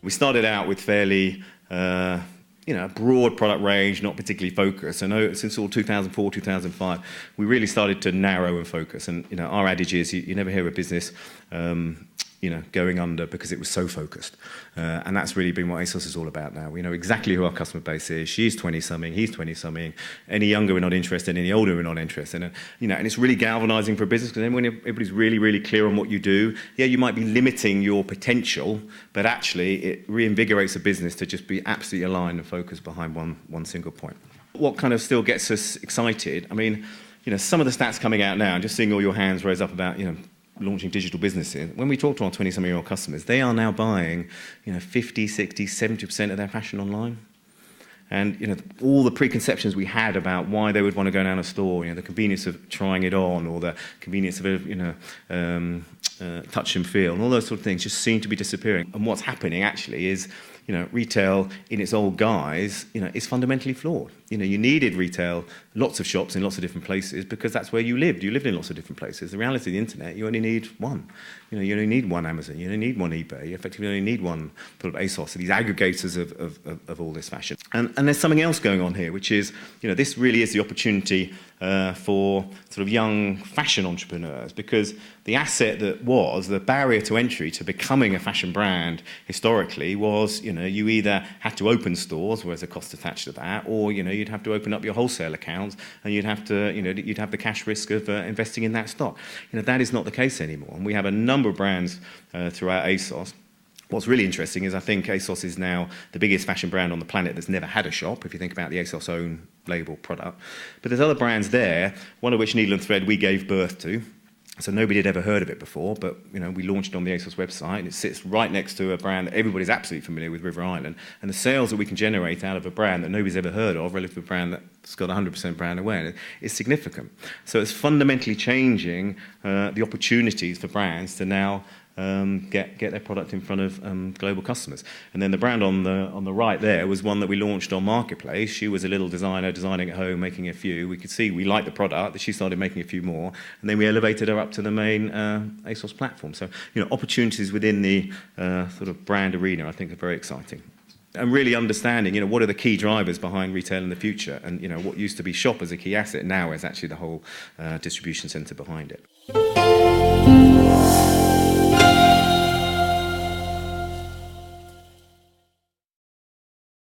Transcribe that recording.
We started out with fairly, a broad product range, not particularly focused. And since all 2004, 2005, we really started to narrow and focus. And our adage is you never hear a business going under because it was so focused. And that's really been what ASOS is all about now. We know exactly who our customer base is. She's 20-something, he's 20-something. Any younger, we're not interested. Any older, we're not interested. And, and it's really galvanizing for a business because then when everybody's really, really clear on what you do, yeah, you might be limiting your potential, but actually it reinvigorates a business to just be absolutely aligned and focused behind one single point. What kind of still gets us excited? I mean, some of the stats coming out now, just seeing all your hands raised up about, launching digital businesses. When we talk to our 20-something-year-old customers, they are now buying, 50, 60, 70% of their fashion online. And, all the preconceptions we had about why they would want to go down a store, the convenience of trying it on or the convenience of, touch and feel and all those sort of things just seem to be disappearing. And what's happening actually is, retail in its old guise, is fundamentally flawed. You needed retail, lots of shops in lots of different places because that's where you lived. You lived in lots of different places. The reality of the internet, you only need one. You only need one Amazon. You only need one eBay. You effectively only need one sort of ASOS, these aggregators of all this fashion. And there's something else going on here, which is, this really is the opportunity for sort of young fashion entrepreneurs because the asset that was the barrier to entry to becoming a fashion brand historically was, you either had to open stores where there's a cost attached to that, or, you'd have to open up your wholesale accounts and you'd have to, you'd have the cash risk of investing in that stock. That is not the case anymore. And we have a number of brands throughout ASOS. What's really interesting is I think ASOS is now the biggest fashion brand on the planet that's never had a shop, if you think about the ASOS own label product. But there's other brands there, one of which, Needle and Thread, we gave birth to. So nobody had ever heard of it before, but we launched it on the ASOS website, and it sits right next to a brand that everybody's absolutely familiar with, River Island. And the sales that we can generate out of a brand that nobody's ever heard of, relative to a brand that's got 100% brand awareness, is significant. So it's fundamentally changing the opportunities for brands to now get their product in front of global customers. And then the brand on the right there was one that we launched on Marketplace. She was a little designer designing at home, making a few. We could see we liked the product, that she started making a few more, and then we elevated her up to the main ASOS platform. So opportunities within the sort of brand arena I think are very exciting. And really understanding, what are the key drivers behind retail in the future, and what used to be shop as a key asset now is actually the whole distribution centre behind it.